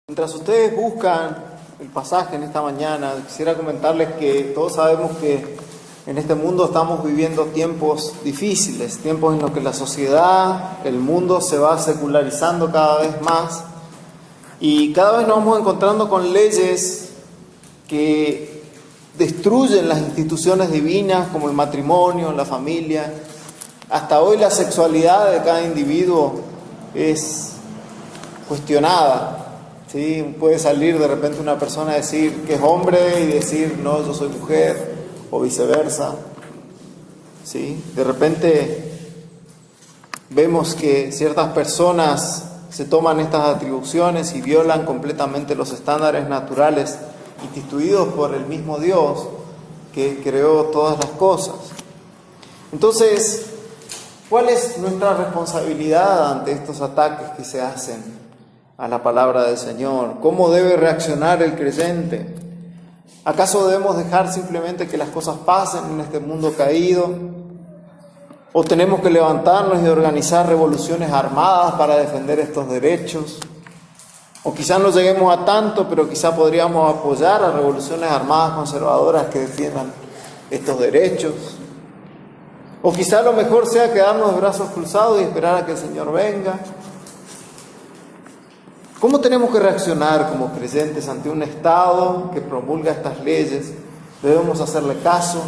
Mientras ustedes buscan el pasaje en esta mañana, quisiera comentarles que todos sabemos que en este mundo estamos viviendo tiempos difíciles, tiempos en los que la sociedad, el mundo se va secularizando cada vez más y cada vez nos vamos encontrando con leyes que destruyen las instituciones divinas como el matrimonio, la familia. Hasta hoy la sexualidad de cada individuo es cuestionada. ¿Sí? Puede salir de repente una persona a decir que es hombre y decir no, yo soy mujer, o viceversa. ¿Sí? De repente vemos que ciertas personas se toman estas atribuciones y violan completamente los estándares naturales instituidos por el mismo Dios que creó todas las cosas. Entonces, ¿cuál es nuestra responsabilidad ante estos ataques que se hacen a la palabra del Señor? ¿Cómo debe reaccionar el creyente? ¿Acaso debemos dejar simplemente que las cosas pasen en este mundo caído? ¿O tenemos que levantarnos y organizar revoluciones armadas para defender estos derechos? O quizás no lleguemos a tanto, pero quizás podríamos apoyar a revoluciones armadas conservadoras que defiendan estos derechos. O quizás lo mejor sea quedarnos de brazos cruzados y esperar a que el Señor venga. ¿Cómo tenemos que reaccionar como creyentes ante un Estado que promulga estas leyes? ¿Debemos hacerle caso?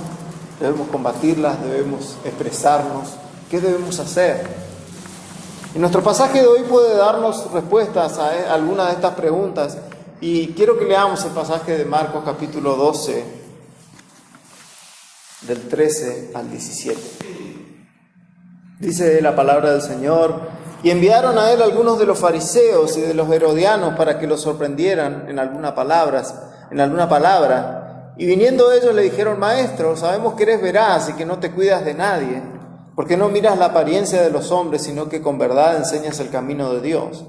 ¿Debemos combatirlas? ¿Debemos expresarnos? ¿Qué debemos hacer? Y nuestro pasaje de hoy puede darnos respuestas a algunas de estas preguntas. Y quiero que leamos el pasaje de Marcos capítulo 12, del 13 al 17. Dice la palabra del Señor: y enviaron a él algunos de los fariseos y de los herodianos para que lo sorprendieran en alguna palabra. Y viniendo ellos le dijeron: Maestro, sabemos que eres veraz y que no te cuidas de nadie, porque no miras la apariencia de los hombres, sino que con verdad enseñas el camino de Dios.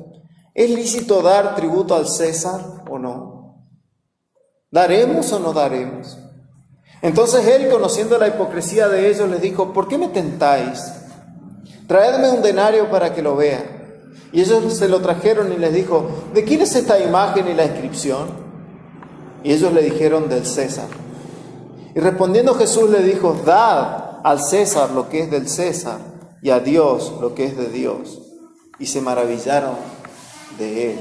¿Es lícito dar tributo al César o no? ¿Daremos o no daremos? Entonces él, conociendo la hipocresía de ellos, les dijo: ¿por qué me tentáis? Traedme un denario para que lo vea. Y ellos se lo trajeron y les dijo: ¿de quién es esta imagen y la inscripción? Y ellos le dijeron: del César. Y respondiendo Jesús le dijo: dad al César lo que es del César y a Dios lo que es de Dios. Y se maravillaron de él.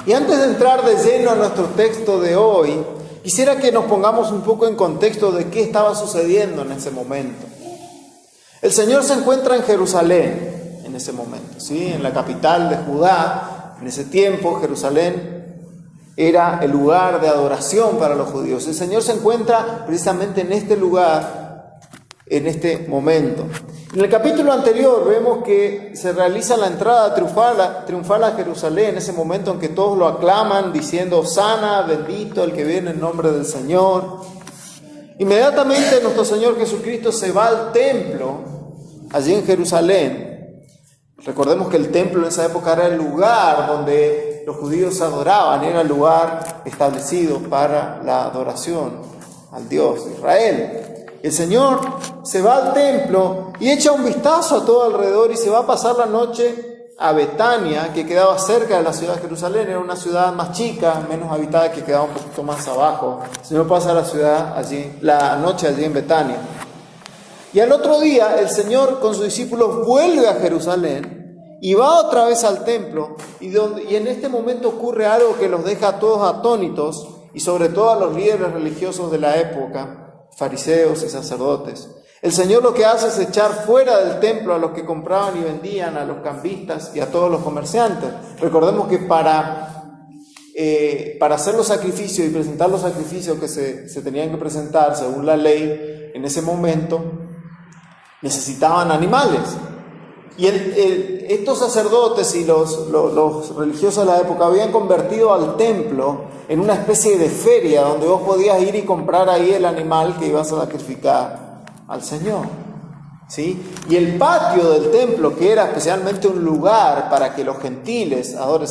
Y antes de entrar de lleno a nuestro texto de hoy, quisiera que nos pongamos un poco en contexto de qué estaba sucediendo en ese momento. El Señor se encuentra en Jerusalén en ese momento, ¿sí? En la capital de Judá. En ese tiempo Jerusalén era el lugar de adoración para los judíos. El Señor se encuentra precisamente en este lugar, en este momento. En el capítulo anterior vemos que se realiza la entrada triunfal a Jerusalén, en ese momento en que todos lo aclaman diciendo: Hosana, bendito el que viene en nombre del Señor. Inmediatamente nuestro Señor Jesucristo se va al templo allí en Jerusalén. Recordemos que el templo en esa época era el lugar donde los judíos adoraban, era el lugar establecido para la adoración al Dios de Israel. El Señor se va al templo y echa un vistazo a todo alrededor y se va a pasar la noche a Betania, que quedaba cerca de la ciudad de Jerusalén. Era una ciudad más chica, menos habitada, que quedaba un poquito más abajo. El Señor pasa la noche allí en Betania. Y al otro día el Señor con sus discípulos vuelve a Jerusalén y va otra vez al templo, y en este momento ocurre algo que los deja a todos atónitos, y sobre todo a los líderes religiosos de la época, fariseos y sacerdotes. El Señor lo que hace es echar fuera del templo a los que compraban y vendían, a los cambistas y a todos los comerciantes. Recordemos que para hacer los sacrificios y presentar los sacrificios que se tenían que presentar según la ley en ese momento, necesitaban animales. Y estos sacerdotes y los religiosos de la época habían convertido al templo en una especie de feria donde vos podías ir y comprar ahí el animal que ibas a sacrificar al Señor, ¿sí? Y el patio del templo, que era especialmente un lugar para que los gentiles adoren.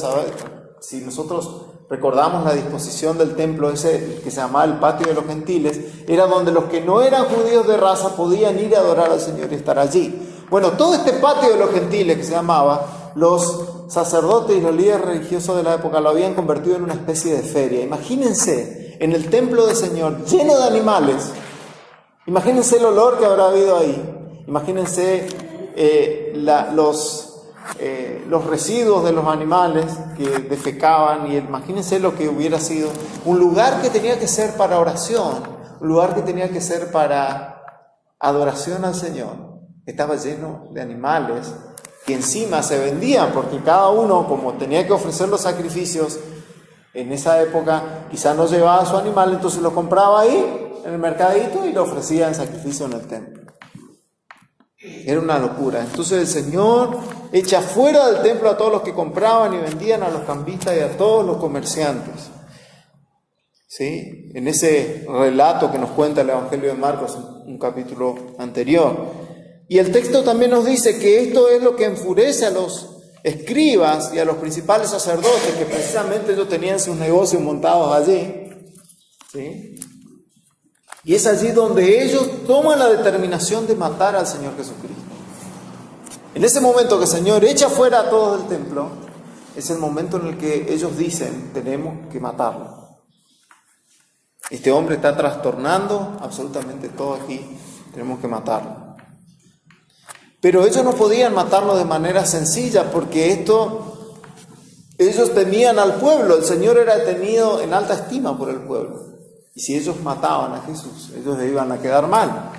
Si nosotros recordamos la disposición del templo ese que se llamaba el patio de los gentiles, era donde los que no eran judíos de raza podían ir a adorar al Señor y estar allí. Bueno, todo este patio de los gentiles que se llamaba, los sacerdotes y los líderes religiosos de la época lo habían convertido en una especie de feria. Imagínense en el templo del Señor lleno de animales. Imagínense el olor que habrá habido ahí. Imagínense los residuos de los animales que defecaban, y imagínense lo que hubiera sido un lugar que tenía que ser para oración, un lugar que tenía que ser para adoración al Señor. Estaba lleno de animales que encima se vendían, porque cada uno, como tenía que ofrecer los sacrificios en esa época, quizás no llevaba su animal, entonces lo compraba ahí en el mercadito y lo ofrecía en sacrificio en el templo. Era una locura. Entonces el Señor echa fuera del templo a todos los que compraban y vendían, a los cambistas y a todos los comerciantes. ¿Sí? En ese relato que nos cuenta el Evangelio de Marcos, un capítulo anterior. Y el texto también nos dice que esto es lo que enfurece a los escribas y a los principales sacerdotes, que precisamente ellos tenían sus negocios montados allí. ¿Sí? Y es allí donde ellos toman la determinación de matar al Señor Jesucristo. En ese momento que el Señor echa fuera a todos del templo, es el momento en el que ellos dicen: tenemos que matarlo. Este hombre está trastornando absolutamente todo aquí, tenemos que matarlo. Pero ellos no podían matarlo de manera sencilla, porque ellos temían al pueblo. El Señor era tenido en alta estima por el pueblo. Y si ellos mataban a Jesús, ellos le iban a quedar mal.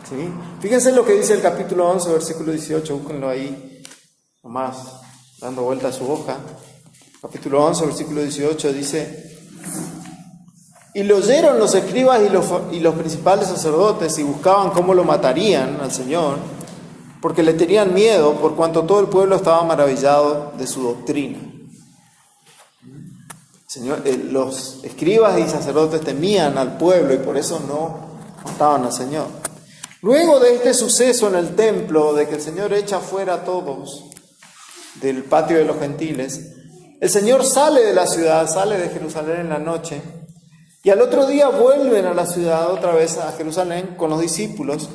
¿Sí? Fíjense lo que dice el capítulo 11, versículo 18, búsquenlo ahí, nomás dando vuelta a su hoja. Capítulo 11, versículo 18 dice: y lo oyeron los escribas y los principales sacerdotes, y buscaban cómo lo matarían al Señor, porque le tenían miedo, por cuanto todo el pueblo estaba maravillado de su doctrina. Los escribas y sacerdotes temían al pueblo y por eso no mataban al Señor. Luego de este suceso en el templo, de que el Señor echa fuera a todos del patio de los gentiles, el Señor sale de la ciudad, sale de Jerusalén en la noche, y al otro día vuelven a la ciudad otra vez a Jerusalén con los discípulos,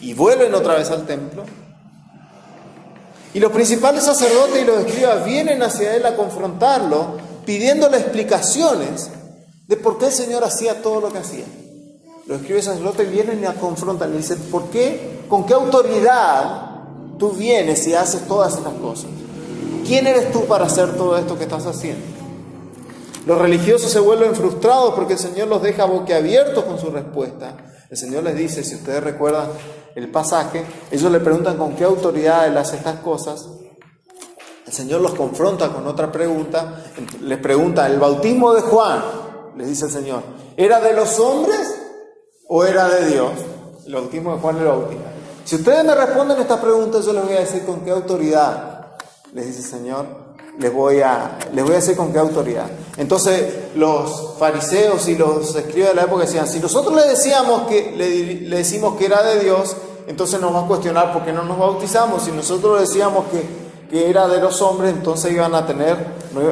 y vuelven otra vez al templo. Y los principales sacerdotes y los escribas vienen hacia él a confrontarlo, pidiéndole explicaciones de por qué el Señor hacía todo lo que hacía. Los escribas y sacerdotes vienen y la confrontan y dicen: ¿por qué? ¿Con qué autoridad tú vienes y haces todas estas cosas? ¿Quién eres tú para hacer todo esto que estás haciendo? Los religiosos se vuelven frustrados porque el Señor los deja boquiabiertos con su respuesta. El Señor les dice, si ustedes recuerdan el pasaje, ellos le preguntan con qué autoridad Él hace estas cosas. El Señor los confronta con otra pregunta. Les pregunta: ¿el bautismo de Juan, les dice el Señor, era de los hombres o era de Dios? El bautismo de Juan el Bautista. Si ustedes me responden estas preguntas, yo les voy a decir con qué autoridad, les dice el Señor, les voy a decir con qué autoridad. Entonces los fariseos y los escribas de la época decían: si nosotros le decimos que era de Dios, entonces nos va a cuestionar por qué no nos bautizamos. Si nosotros le decíamos que era de los hombres, entonces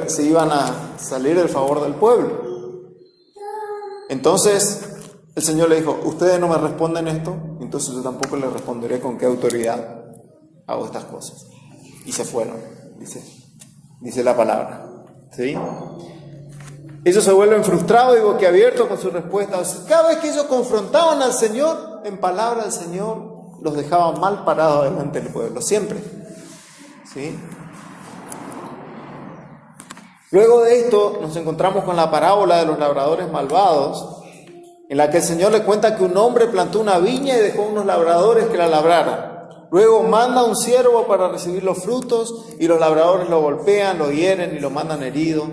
se iban a salir del favor del pueblo. Entonces el Señor le dijo: ustedes no me responden esto, entonces yo tampoco les responderé con qué autoridad hago estas cosas. Y se fueron, dice la palabra. ¿Sí? Ellos se vuelven frustrados y boquiabiertos con su respuesta. O sea, cada vez que ellos confrontaban al Señor, en palabra del Señor los dejaban mal parados delante del pueblo, siempre. ¿Sí? Luego de esto nos encontramos con la parábola de los labradores malvados, en la que el Señor le cuenta que un hombre plantó una viña y dejó unos labradores que la labraran. Luego manda a un siervo para recibir los frutos y los labradores lo golpean, lo hieren y lo mandan herido.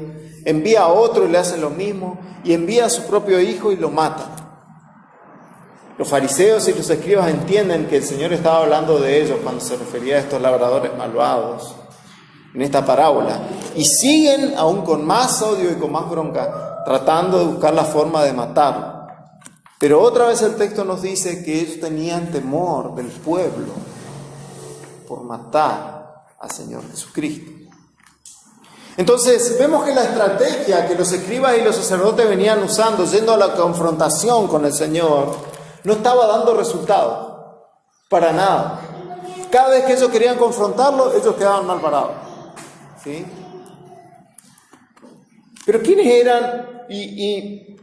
Envía a otro y le hacen lo mismo, y envía a su propio hijo y lo matan. Los fariseos y los escribas entienden que el Señor estaba hablando de ellos cuando se refería a estos labradores malvados en esta parábola, y siguen aún con más odio y con más bronca tratando de buscar la forma de matarlo. Pero otra vez el texto nos dice que ellos tenían temor del pueblo por matar al Señor Jesucristo. Entonces vemos que la estrategia que los escribas y los sacerdotes venían usando, yendo a la confrontación con el Señor, no estaba dando resultado, para nada. Cada vez que ellos querían confrontarlo, ellos quedaban mal parados. ¿Sí? Pero ¿quiénes eran? Y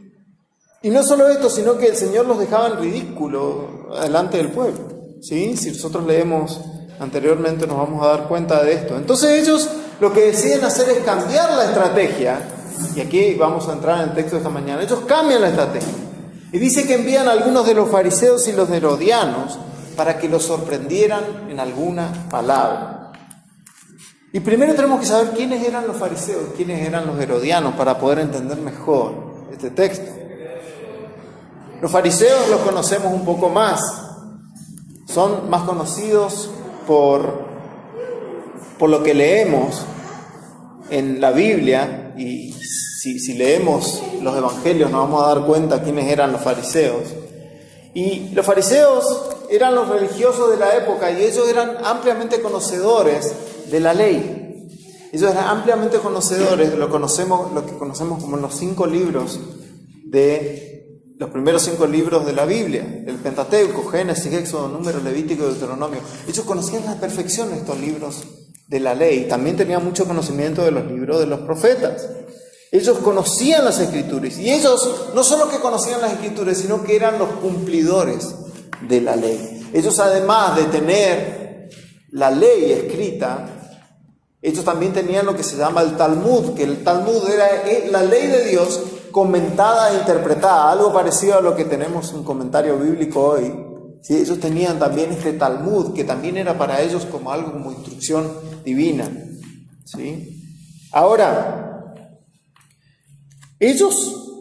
no solo esto, sino que el Señor los dejaba en ridículo delante del pueblo. ¿Sí? Si nosotros leemos anteriormente nos vamos a dar cuenta de esto. Entonces ellos lo que deciden hacer es cambiar la estrategia. Y aquí vamos a entrar en el texto de esta mañana. Ellos cambian la estrategia. Y dice que envían a algunos de los fariseos y los herodianos para que los sorprendieran en alguna palabra. Y primero tenemos que saber quiénes eran los fariseos, quiénes eran los herodianos, para poder entender mejor este texto. Los fariseos los conocemos un poco más. Son más conocidos por lo que leemos en la Biblia, y si leemos los evangelios nos vamos a dar cuenta quiénes eran los fariseos. Y los fariseos eran los religiosos de la época y ellos eran ampliamente conocedores de la ley. Ellos eran ampliamente conocedores de lo que conocemos como los 5 libros los primeros 5 libros de la Biblia, el Pentateuco, Génesis, Éxodo, Número, Levítico y Deuteronomio. Ellos conocían a la perfección estos libros de la ley. También tenían mucho conocimiento de los libros de los profetas. Ellos conocían las Escrituras, y ellos no solo que conocían las Escrituras, sino que eran los cumplidores de la ley. Ellos, además de tener la ley escrita, ellos también tenían lo que se llama el Talmud, que el Talmud era la ley de Dios comentada e interpretada, algo parecido a lo que tenemos un comentario bíblico hoy. ¿Sí? Ellos tenían también este Talmud, que también era para ellos como algo como instrucción divina. ¿Sí? Ahora,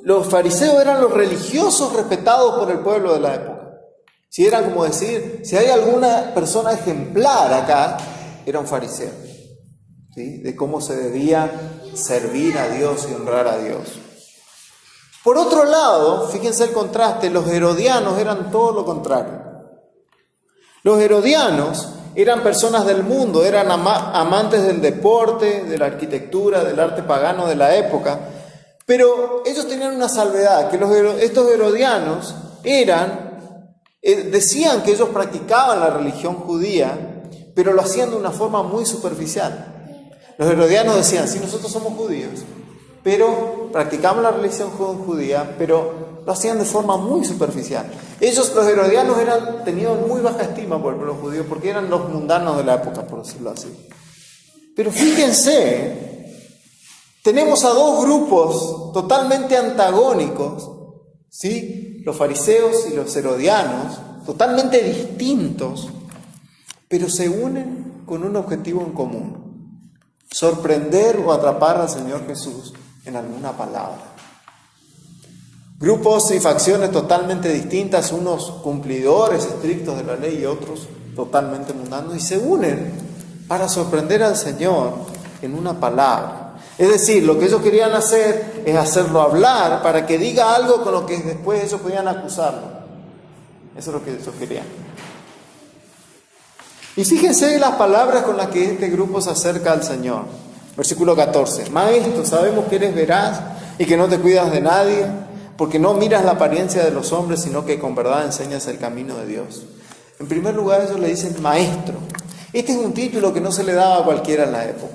los fariseos eran los religiosos respetados por el pueblo de la época. Si eran como decir, si hay alguna persona ejemplar acá, era un fariseo. ¿Sí? De cómo se debía servir a Dios y honrar a Dios. Por otro lado, fíjense el contraste, los herodianos eran todo lo contrario. Los herodianos eran personas del mundo, eran amantes del deporte, de la arquitectura, del arte pagano de la época, pero ellos tenían una salvedad, que estos herodianos decían que ellos practicaban la religión judía, pero lo hacían de una forma muy superficial. Los herodianos decían, sí, nosotros somos judíos, pero practicamos la religión judía, pero lo hacían de forma muy superficial. Los herodianos tenían muy baja estima por el pueblo judío, porque eran los mundanos de la época, por decirlo así. Pero fíjense, tenemos a 2 grupos totalmente antagónicos, ¿sí? Los fariseos y los herodianos, totalmente distintos, pero se unen con un objetivo en común: sorprender o atrapar al Señor Jesús en alguna palabra. Grupos y facciones totalmente distintas, unos cumplidores estrictos de la ley y otros totalmente mundanos, y se unen para sorprender al Señor en una palabra. Es decir, lo que ellos querían hacer es hacerlo hablar para que diga algo con lo que después ellos podían acusarlo. Eso es lo que ellos querían. Y fíjense las palabras con las que este grupo se acerca al Señor. Versículo 14. Maestro, sabemos que eres veraz y que no te cuidas de nadie, porque no miras la apariencia de los hombres, sino que con verdad enseñas el camino de Dios. En primer lugar, ellos le dicen maestro. Este es un título que no se le daba a cualquiera en la época.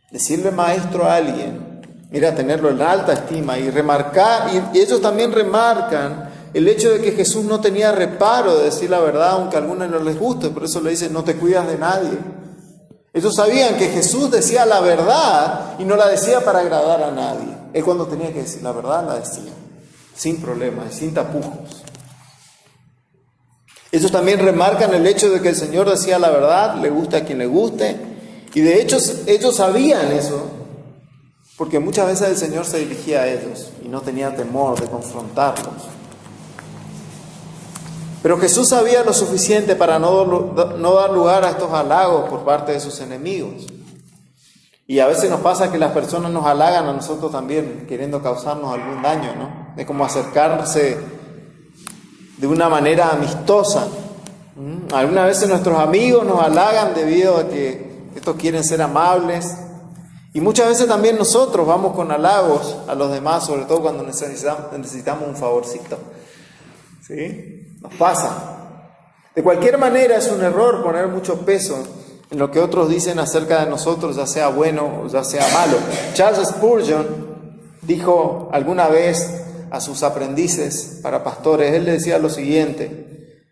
Decirle maestro a alguien era tenerlo en alta estima y remarcar, y ellos también remarcan el hecho de que Jesús no tenía reparo de decir la verdad, aunque a algunos no les guste. Por eso le dicen, no te cuidas de nadie. Ellos sabían que Jesús decía la verdad y no la decía para agradar a nadie. Él, cuando tenía que decir la verdad, la decía sin problemas, sin tapujos. Ellos también remarcan el hecho de que el Señor decía la verdad, le guste a quien le guste. Y de hecho ellos sabían eso, porque muchas veces el Señor se dirigía a ellos y no tenía temor de confrontarlos. Pero Jesús sabía lo suficiente para no dar lugar a estos halagos por parte de sus enemigos. Y a veces nos pasa que las personas nos halagan a nosotros también, queriendo causarnos algún daño, ¿no? Es como acercarse de una manera amistosa. Algunas veces nuestros amigos nos halagan debido a que estos quieren ser amables. Y muchas veces también nosotros vamos con halagos a los demás, sobre todo cuando necesitamos un favorcito. ¿Sí? Nos pasa. De cualquier manera, es un error poner mucho peso en lo que otros dicen acerca de nosotros, ya sea bueno o ya sea malo. Charles Spurgeon dijo alguna vez a sus aprendices para pastores, él le decía lo siguiente: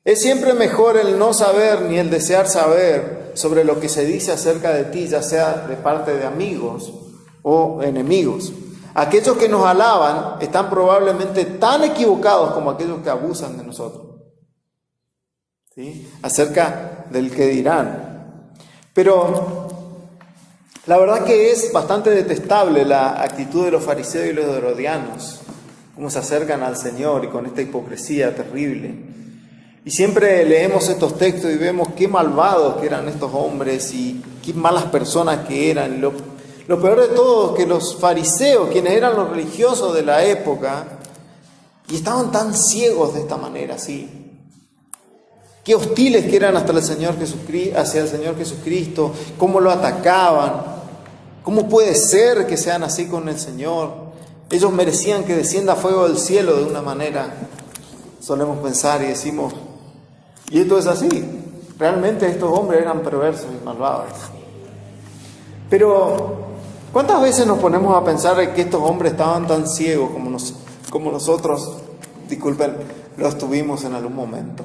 es siempre mejor el no saber ni el desear saber sobre lo que se dice acerca de ti, ya sea de parte de amigos o enemigos. Aquellos que nos alaban están probablemente tan equivocados como aquellos que abusan de nosotros, ¿sí?, acerca del que dirán. Pero la verdad que es bastante detestable la actitud de los fariseos y los herodianos, cómo se acercan al Señor y con esta hipocresía terrible. Y siempre leemos estos textos y vemos qué malvados que eran estos hombres y qué malas personas que eran. Lo peor de todo es que los fariseos, quienes eran los religiosos de la época, y estaban tan ciegos de esta manera, ¿sí? Qué hostiles que eran hacia el Señor Jesucristo, cómo lo atacaban. ¿Cómo puede ser que sean así con el Señor? Ellos merecían que descienda fuego del cielo de una manera. Solemos pensar y decimos, y esto es así. Realmente estos hombres eran perversos y malvados. Pero, ¿cuántas veces nos ponemos a pensar que estos hombres estaban tan ciegos como nosotros, disculpen, lo estuvimos en algún momento?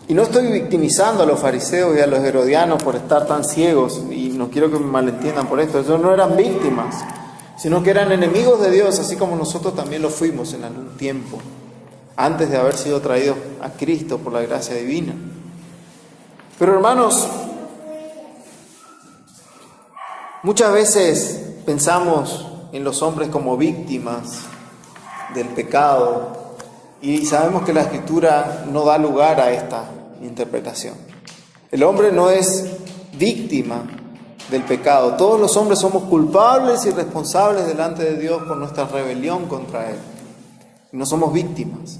Y no estoy victimizando a los fariseos y a los herodianos por estar tan ciegos, y no quiero que me malentiendan por esto. Ellos no eran víctimas, sino que eran enemigos de Dios, así como nosotros también lo fuimos en algún tiempo, antes de haber sido traídos a Cristo por la gracia divina. Pero hermanos, muchas veces pensamos en los hombres como víctimas del pecado, y sabemos que la Escritura no da lugar a esta interpretación. El hombre no es víctima del pecado. Todos los hombres somos culpables y responsables delante de Dios por nuestra rebelión contra Él. No somos víctimas.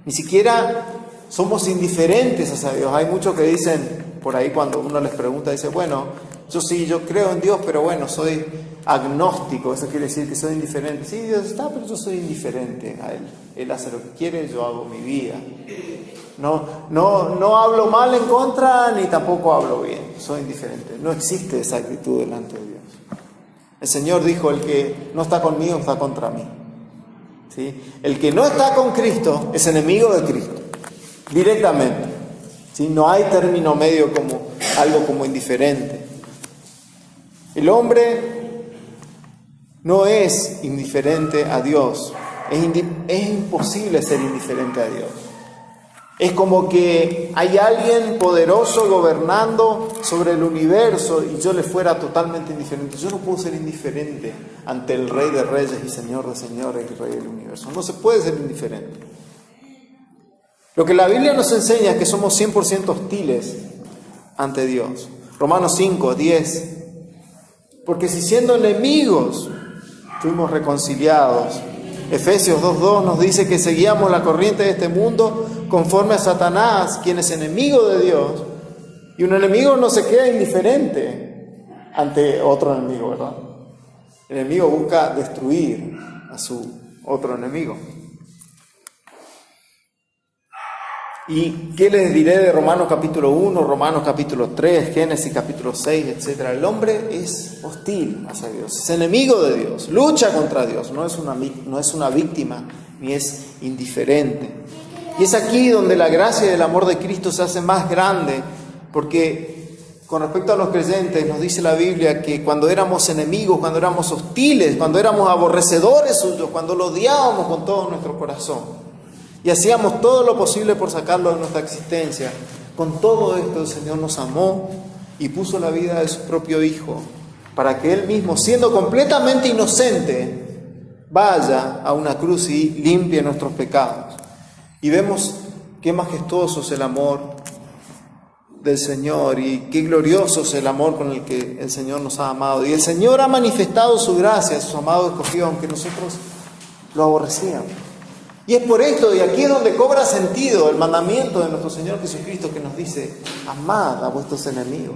Ni siquiera somos indiferentes hacia Dios. Hay muchos que dicen, por ahí cuando uno les pregunta, dice, bueno, yo creo en Dios, pero bueno, soy agnóstico. Eso quiere decir que soy indiferente. Sí, Dios está, pero yo soy indiferente a Él. Él hace lo que quiere, yo hago mi vida. No hablo mal en contra, ni tampoco hablo bien. Soy indiferente. No existe esa actitud delante de Dios. El Señor dijo, el que no está conmigo está contra mí. ¿Sí? El que no está con Cristo es enemigo de Cristo. Directamente. ¿Sí? No hay término medio como algo como indiferente. El hombre no es indiferente a Dios. Es imposible ser indiferente a Dios. Es como que hay alguien poderoso gobernando sobre el universo y yo le fuera totalmente indiferente. Yo no puedo ser indiferente ante el Rey de Reyes y Señor de Señores y Rey del universo. No se puede ser indiferente. Lo que la Biblia nos enseña es que somos 100% hostiles ante Dios. Romanos 5, 10. Porque si siendo enemigos fuimos reconciliados. Efesios 2:2 nos dice que seguíamos la corriente de este mundo conforme a Satanás, quien es enemigo de Dios. Y un enemigo no se queda indiferente ante otro enemigo, ¿verdad? El enemigo busca destruir a su otro enemigo. ¿Y qué les diré de Romanos capítulo 1, Romanos capítulo 3, Génesis capítulo 6, etcétera? El hombre es hostil hacia Dios, es enemigo de Dios, lucha contra Dios, no es una víctima ni es indiferente. Y es aquí donde la gracia y el amor de Cristo se hace más grande, porque con respecto a los creyentes nos dice la Biblia que cuando éramos enemigos, cuando éramos hostiles, cuando éramos aborrecedores suyos, cuando lo odiábamos con todo nuestro corazón, y hacíamos todo lo posible por sacarlo de nuestra existencia. Con todo esto el Señor nos amó y puso la vida de su propio Hijo para que Él mismo, siendo completamente inocente, vaya a una cruz y limpie nuestros pecados. Y vemos qué majestuoso es el amor del Señor y qué glorioso es el amor con el que el Señor nos ha amado. Y el Señor ha manifestado su gracia a sus amados escogidos, aunque nosotros lo aborrecíamos. Y es por esto, y aquí es donde cobra sentido el mandamiento de nuestro Señor Jesucristo que nos dice, amad a vuestros enemigos.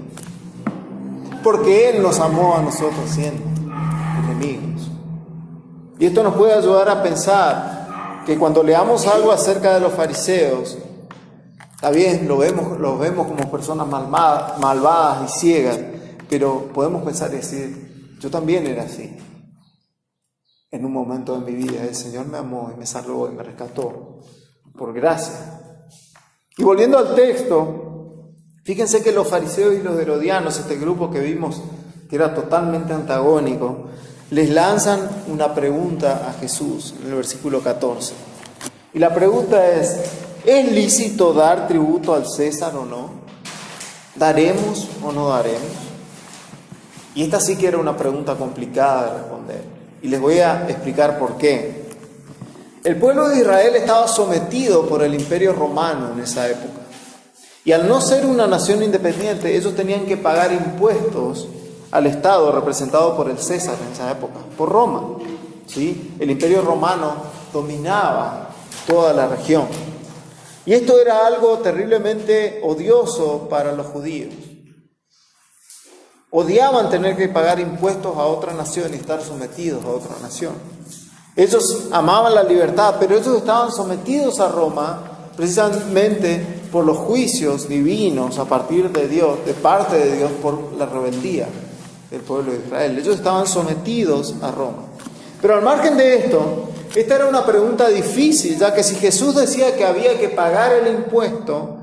Porque Él nos amó a nosotros siendo enemigos. Y esto nos puede ayudar a pensar que cuando leamos algo acerca de los fariseos, Está bien, los vemos como personas malvadas y ciegas, pero podemos pensar y decir, yo también era así. En un momento de mi vida el Señor me amó y me salvó y me rescató por gracia. Y volviendo al texto, fíjense que los fariseos y los herodianos, este grupo que vimos que era totalmente antagónico, les lanzan una pregunta a Jesús en el versículo 14. Y la pregunta ¿es lícito dar tributo al César o no? ¿Daremos o no daremos? Y esta sí que era una pregunta complicada de responder. Y les voy a explicar por qué. El pueblo de Israel estaba sometido por el Imperio Romano en esa época. Y al no ser una nación independiente, ellos tenían que pagar impuestos al Estado representado por el César en esa época, por Roma. ¿Sí? El Imperio Romano dominaba toda la región. Y esto era algo terriblemente odioso para los judíos. Odiaban tener que pagar impuestos a otra nación y estar sometidos a otra nación. Ellos amaban la libertad, pero ellos estaban sometidos a Roma precisamente por los juicios divinos a partir de Dios, de parte de Dios, por la rebeldía del pueblo de Israel. Ellos estaban sometidos a Roma. Pero al margen de esto, esta era una pregunta difícil, ya que si Jesús decía que había que pagar el impuesto,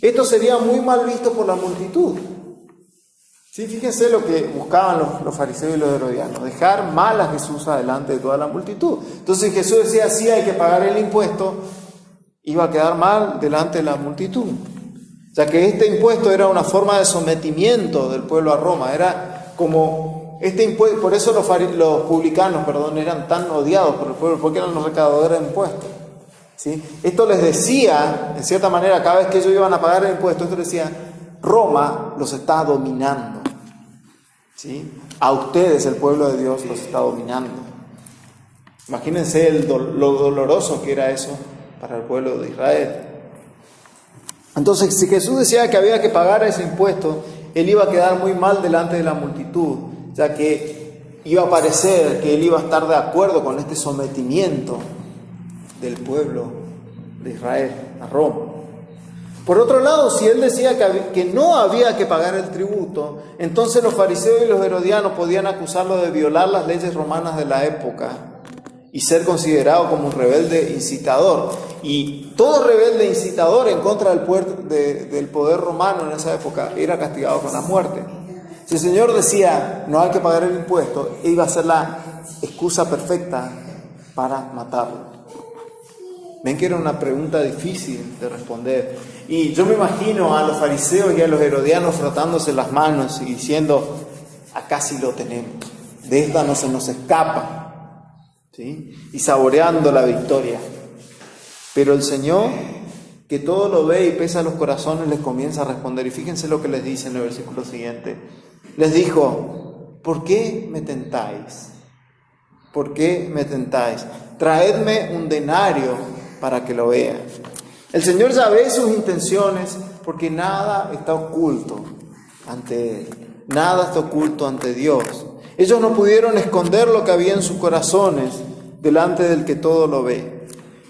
esto sería muy mal visto por la multitud. Sí, fíjense lo que buscaban los fariseos y los herodianos, dejar mal a Jesús adelante de toda la multitud. Entonces Jesús decía, sí, hay que pagar el impuesto, iba a quedar mal delante de la multitud, ya que este impuesto era una forma de sometimiento del pueblo a Roma, era como este impuesto, por eso los publicanos, eran tan odiados por el pueblo, porque eran los recaudadores de impuestos. ¿Sí? Esto les decía, en cierta manera, cada vez que ellos iban a pagar el impuesto, esto les decía, Roma los está dominando. ¿Sí? A ustedes, el pueblo de Dios, los está dominando. Imagínense lo doloroso que era eso para el pueblo de Israel. Entonces, si Jesús decía que había que pagar ese impuesto, él iba a quedar muy mal delante de la multitud, ya que iba a parecer que él iba a estar de acuerdo con este sometimiento del pueblo de Israel a Roma. Por otro lado, si él decía que no había que pagar el tributo, entonces los fariseos y los herodianos podían acusarlo de violar las leyes romanas de la época y ser considerado como un rebelde incitador. Y todo rebelde incitador en contra del poder romano en esa época era castigado con la muerte. Si el Señor decía no hay que pagar el impuesto, iba a ser la excusa perfecta para matarlo. Ven que era una pregunta difícil de responder. Y yo me imagino a los fariseos y a los herodianos frotándose las manos y diciendo, acá sí lo tenemos, de esta no se nos escapa, ¿sí? Y saboreando la victoria. Pero el Señor, que todo lo ve y pesa los corazones, les comienza a responder. Y fíjense lo que les dice en el versículo siguiente. Les dijo, ¿por qué me tentáis? ¿Por qué me tentáis? Traedme un denario para que lo vean. El Señor ya ve sus intenciones porque nada está oculto ante Él. Nada está oculto ante Dios. Ellos no pudieron esconder lo que había en sus corazones delante del que todo lo ve.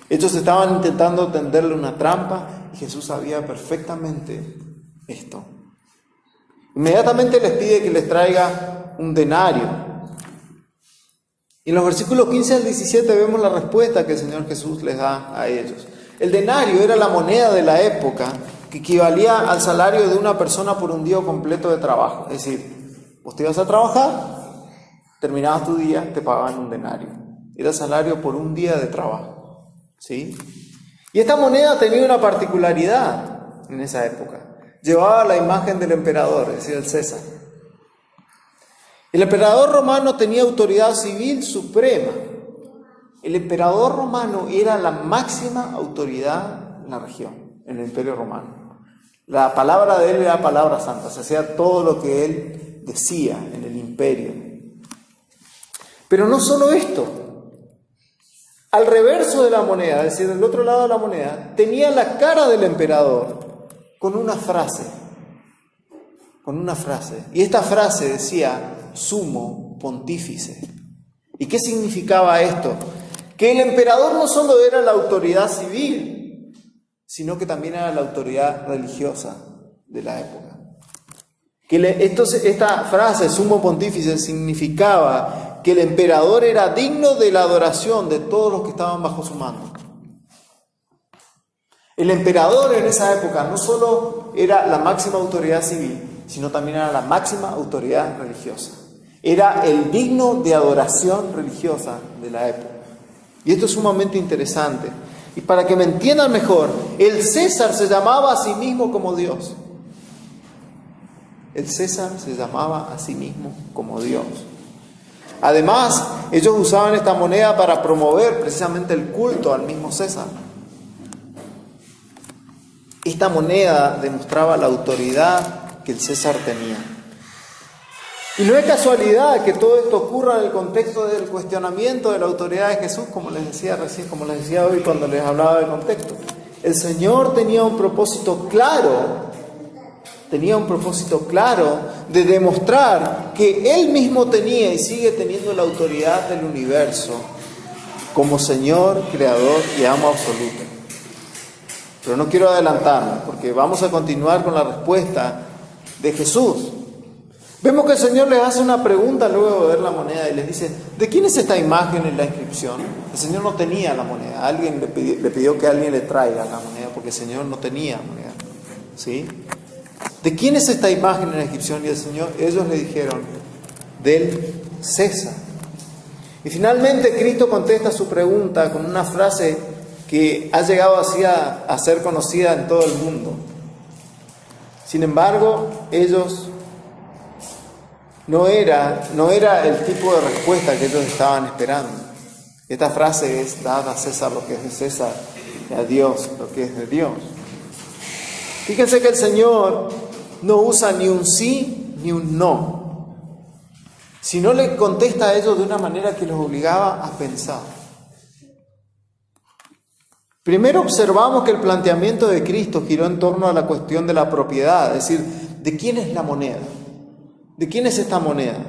Ellos estaban intentando tenderle una trampa y Jesús sabía perfectamente esto. Inmediatamente les pide que les traiga un denario. Y en los versículos 15 al 17 vemos la respuesta que el Señor Jesús les da a ellos. El denario era la moneda de la época que equivalía al salario de una persona por un día completo de trabajo. Es decir, vos te ibas a trabajar, terminabas tu día, te pagaban un denario. Era salario por un día de trabajo. ¿Sí? Y esta moneda tenía una particularidad en esa época. Llevaba la imagen del emperador, es decir, el César. El emperador romano tenía autoridad civil suprema. El emperador romano era la máxima autoridad en la región, en el Imperio Romano. La palabra de él era palabra santa, se hacía todo lo que él decía en el imperio. Pero no solo esto. Al reverso de la moneda, es decir, del otro lado de la moneda, tenía la cara del emperador con una frase. Y esta frase decía, sumo pontífice. ¿Y qué significaba esto? Que el emperador no solo era la autoridad civil, sino que también era la autoridad religiosa de la época. Esta frase, sumo pontífice, significaba que el emperador era digno de la adoración de todos los que estaban bajo su mando. El emperador en esa época no solo era la máxima autoridad civil, sino también era la máxima autoridad religiosa. Era el digno de adoración religiosa de la época. Y esto es sumamente interesante. Y para que me entiendan mejor, el César se llamaba a sí mismo como Dios. El César se llamaba a sí mismo como Dios. Además, ellos usaban esta moneda para promover precisamente el culto al mismo César. Esta moneda demostraba la autoridad que el César tenía. Y no es casualidad que todo esto ocurra en el contexto del cuestionamiento de la autoridad de Jesús, como les decía recién, como les decía hoy cuando les hablaba del contexto. El Señor tenía un propósito claro de demostrar que Él mismo tenía y sigue teniendo la autoridad del universo como Señor, Creador y Amo absoluto. Pero no quiero adelantarme porque vamos a continuar con la respuesta de Jesús. Vemos que el Señor les hace una pregunta luego de ver la moneda y les dice: ¿de quién es esta imagen en la inscripción? El Señor no tenía la moneda. Alguien le pidió que alguien le traiga la moneda porque el Señor no tenía moneda. ¿Sí? ¿De quién es esta imagen en la inscripción? Y ellos le dijeron: del César. Y finalmente Cristo contesta su pregunta con una frase que ha llegado así a ser conocida en todo el mundo. Sin embargo, ellos no era el tipo de respuesta que ellos estaban esperando. Esta frase es: dad a César lo que es de César y a Dios lo que es de Dios. Fíjense que el Señor no usa ni un sí ni un no, sino le contesta a ellos de una manera que los obligaba a pensar. Primero observamos que el planteamiento de Cristo giró en torno a la cuestión de la propiedad, es decir, ¿de quién es la moneda? ¿De quién es esta moneda?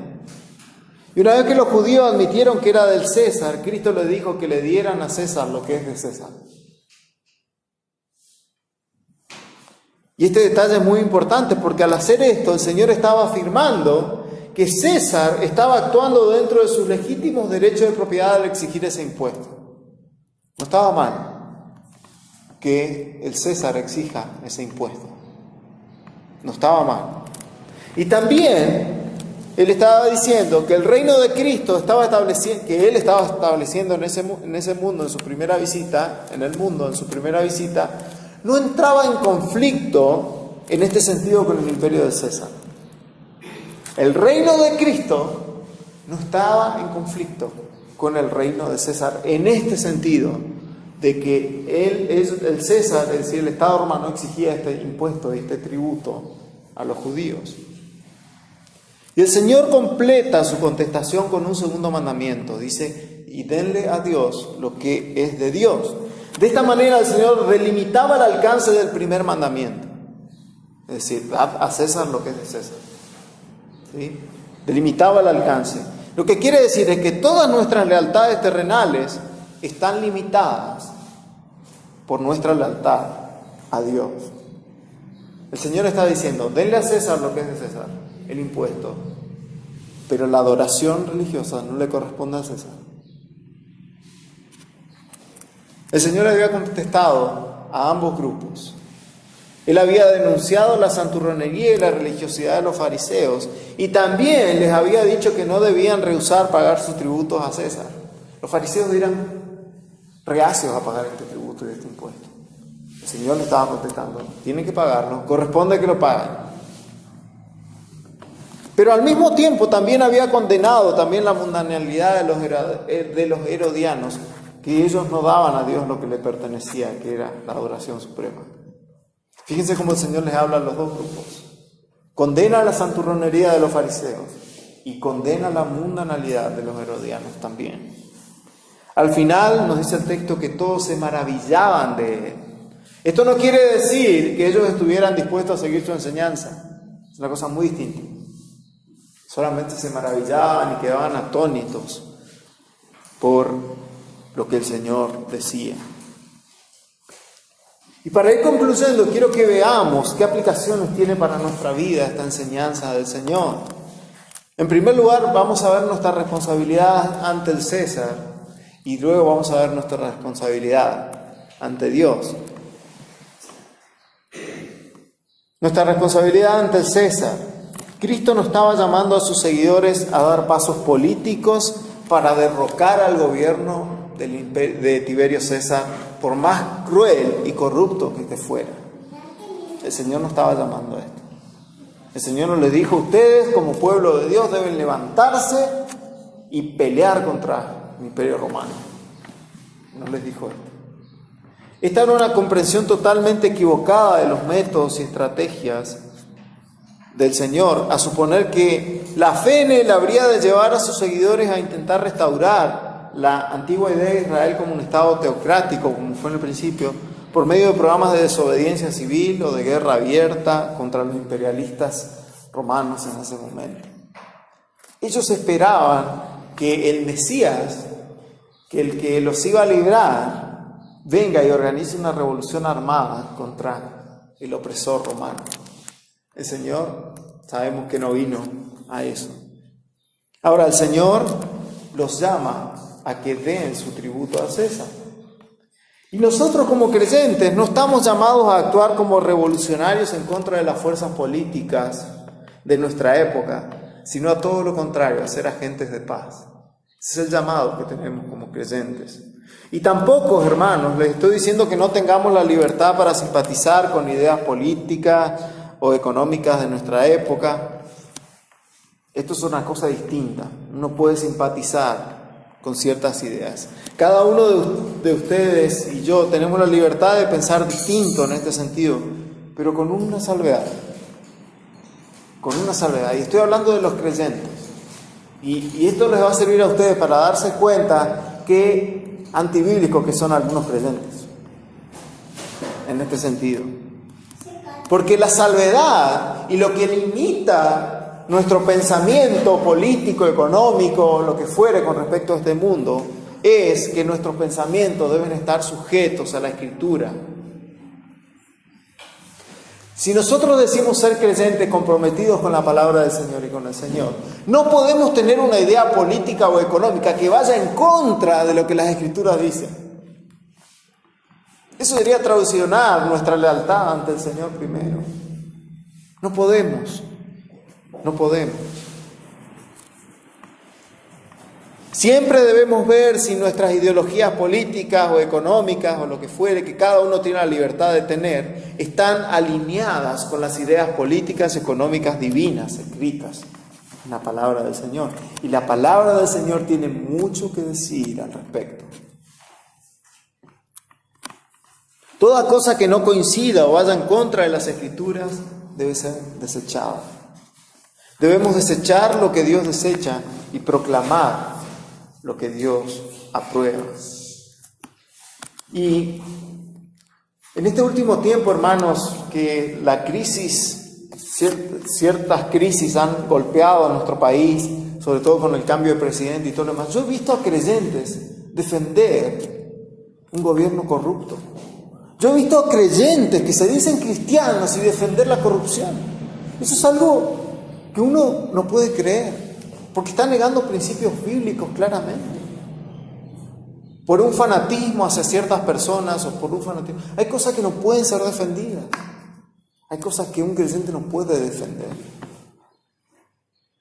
Y una vez que los judíos admitieron que era del César, Cristo les dijo que le dieran a César lo que es de César. Y este detalle es muy importante porque al hacer esto el Señor estaba afirmando que César estaba actuando dentro de sus legítimos derechos de propiedad al exigir ese impuesto. No estaba mal que el César exija ese impuesto. No estaba mal. Y también Él estaba diciendo que el reino de Cristo que Él estaba estableciendo en ese mundo, en su primera visita, no entraba en conflicto en este sentido con el imperio de César. El reino de Cristo no estaba en conflicto con el reino de César en este sentido, de que el César, es decir, el Estado romano, exigía este impuesto, este tributo a los judíos. Y el Señor completa su contestación con un segundo mandamiento. Dice: y denle a Dios lo que es de Dios. De esta manera el Señor delimitaba el alcance del primer mandamiento. Es decir, dad a César lo que es de César. ¿Sí? Delimitaba el alcance. Lo que quiere decir es que todas nuestras lealtades terrenales están limitadas por nuestra lealtad a Dios. El Señor está diciendo: denle a César lo que es de César, el impuesto, pero la adoración religiosa no le corresponde a César. El Señor había contestado a ambos grupos. Él había denunciado la santurronería y la religiosidad de los fariseos y también les había dicho que no debían rehusar pagar sus tributos a César. Los fariseos eran reacios a pagar este tributo y este impuesto. El Señor le estaba contestando: tienen que pagarlo, corresponde que lo paguen. Pero al mismo tiempo también había condenado también la mundanalidad de los herodianos, que ellos no daban a Dios lo que le pertenecía, que era la adoración suprema. Fíjense cómo el Señor les habla a los dos grupos. Condena la santurronería de los fariseos y condena la mundanalidad de los herodianos también. Al final nos dice el texto que todos se maravillaban de él. Esto no quiere decir que ellos estuvieran dispuestos a seguir su enseñanza. Es una cosa muy distinta. Solamente se maravillaban y quedaban atónitos por lo que el Señor decía. Y para ir concluyendo, quiero que veamos qué aplicaciones tiene para nuestra vida esta enseñanza del Señor. En primer lugar, vamos a ver nuestra responsabilidad ante el César y luego vamos a ver nuestra responsabilidad ante Dios. Nuestra responsabilidad ante el César. Cristo no estaba llamando a sus seguidores a dar pasos políticos para derrocar al gobierno de Tiberio César, por más cruel y corrupto que esté fuera. El Señor no estaba llamando a esto. El Señor nos les dijo: ustedes como pueblo de Dios deben levantarse y pelear contra el Imperio Romano. No les dijo esto. Esta era una comprensión totalmente equivocada de los métodos y estrategias del Señor, a suponer que la fe en Él habría de llevar a sus seguidores a intentar restaurar la antigua idea de Israel como un estado teocrático, como fue en el principio, por medio de programas de desobediencia civil o de guerra abierta contra los imperialistas romanos en ese momento. Ellos esperaban que el Mesías, que el que los iba a librar, venga y organice una revolución armada contra el opresor romano. El Señor sabemos que no vino a eso. Ahora el Señor los llama a que den su tributo a César. Y nosotros como creyentes no estamos llamados a actuar como revolucionarios en contra de las fuerzas políticas de nuestra época, sino a todo lo contrario, a ser agentes de paz. Ese es el llamado que tenemos como creyentes. Y tampoco, hermanos, les estoy diciendo que no tengamos la libertad para simpatizar con ideas políticas o económicas de nuestra época. Esto es una cosa distinta. Uno puede simpatizar con ciertas ideas. Cada uno de ustedes y yo tenemos la libertad de pensar distinto en este sentido, pero con una salvedad. Con una salvedad. Y estoy hablando de los creyentes. Y esto les va a servir a ustedes para darse cuenta qué antibíblicos que son algunos creyentes en este sentido. Porque la salvedad y lo que limita nuestro pensamiento político, económico, lo que fuere con respecto a este mundo, es que nuestros pensamientos deben estar sujetos a la Escritura. Si nosotros decimos ser creyentes comprometidos con la palabra del Señor y con el Señor, no podemos tener una idea política o económica que vaya en contra de lo que las Escrituras dicen. Eso sería traicionar nuestra lealtad ante el Señor primero. No podemos. No podemos. Siempre debemos ver si nuestras ideologías políticas o económicas o lo que fuere, que cada uno tiene la libertad de tener, están alineadas con las ideas políticas, económicas divinas escritas en la palabra del Señor. Y la palabra del Señor tiene mucho que decir al respecto. Toda cosa que no coincida o vaya en contra de las Escrituras debe ser desechada. Debemos desechar lo que Dios desecha y proclamar lo que Dios aprueba. Y en este último tiempo, hermanos, que la crisis, ciertas crisis han golpeado a nuestro país, sobre todo con el cambio de presidente y todo lo demás, yo he visto a creyentes defender un gobierno corrupto. Yo he visto a creyentes que se dicen cristianos y defender la corrupción. Eso es algo que uno no puede creer, porque está negando principios bíblicos claramente. Por un fanatismo hacia ciertas personas o por un fanatismo. Hay cosas que no pueden ser defendidas. Hay cosas que un creyente no puede defender.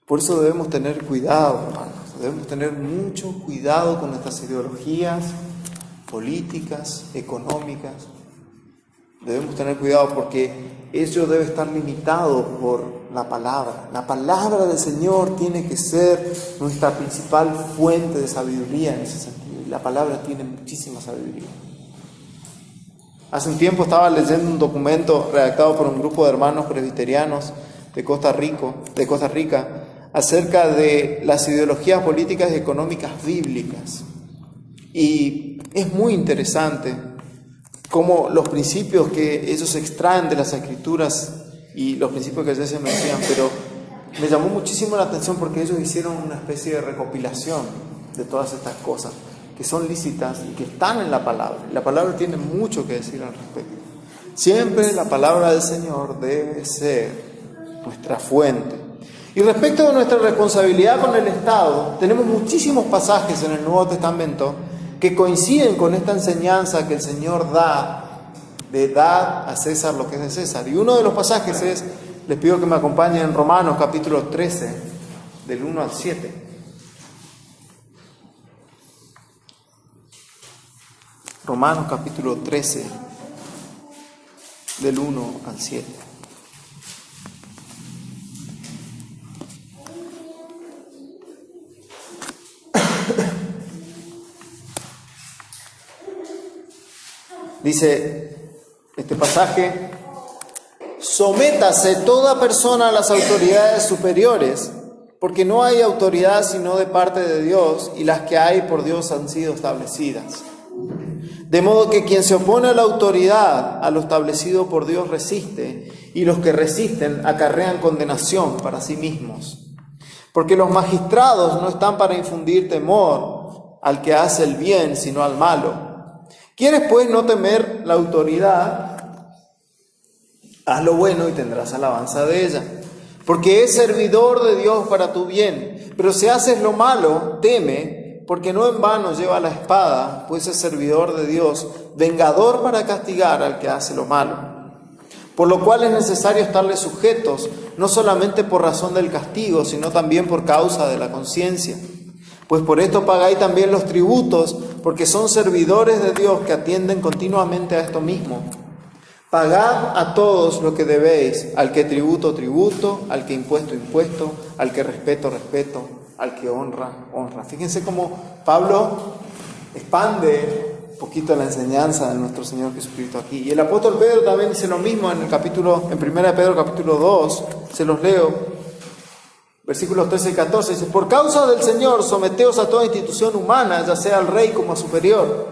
Por eso debemos tener cuidado, hermanos. Debemos tener mucho cuidado con nuestras ideologías políticas, económicas. Debemos tener cuidado porque eso debe estar limitado por la palabra. La palabra del Señor tiene que ser nuestra principal fuente de sabiduría en ese sentido. Y la palabra tiene muchísima sabiduría. Hace un tiempo estaba leyendo un documento redactado por un grupo de hermanos presbiterianos de Costa Rica acerca de las ideologías políticas y económicas bíblicas. Y es muy interesante cómo los principios que ellos extraen de las Escrituras y los principios que ya se me decían, pero me llamó muchísimo la atención porque ellos hicieron una especie de recopilación de todas estas cosas que son lícitas y que están en la palabra. La palabra tiene mucho que decir al respecto. Siempre la palabra del Señor debe ser nuestra fuente. Y respecto a nuestra responsabilidad con el Estado, tenemos muchísimos pasajes en el Nuevo Testamento que coinciden con esta enseñanza que el Señor da, de dar a César lo que es de César. Y uno de los pasajes es, les pido que me acompañen en Romanos capítulo 13, del 1 al 7. Romanos capítulo 13, del 1 al 7. Dice este pasaje: sométase toda persona a las autoridades superiores, porque no hay autoridad sino de parte de Dios, y las que hay por Dios han sido establecidas. De modo que quien se opone a la autoridad, a lo establecido por Dios, resiste, y los que resisten acarrean condenación para sí mismos. Porque los magistrados no están para infundir temor al que hace el bien, sino al malo. ¿Quieres pues no temer la autoridad? Haz lo bueno y tendrás alabanza de ella, porque es servidor de Dios para tu bien. Pero si haces lo malo, teme, porque no en vano lleva la espada, pues es servidor de Dios, vengador para castigar al que hace lo malo. Por lo cual es necesario estarle sujetos, no solamente por razón del castigo, sino también por causa de la conciencia. Pues por esto pagáis también los tributos, porque son servidores de Dios que atienden continuamente a esto mismo. Pagad a todos lo que debéis, al que tributo, tributo, al que impuesto, impuesto, al que respeto, respeto, al que honra, honra. Fíjense cómo Pablo expande un poquito la enseñanza de nuestro Señor Jesucristo aquí. Y el apóstol Pedro también dice lo mismo en 1 Pedro capítulo 2, se los leo. Versículos 13 y 14, dice: por causa del Señor, someteos a toda institución humana, ya sea al rey como a superior,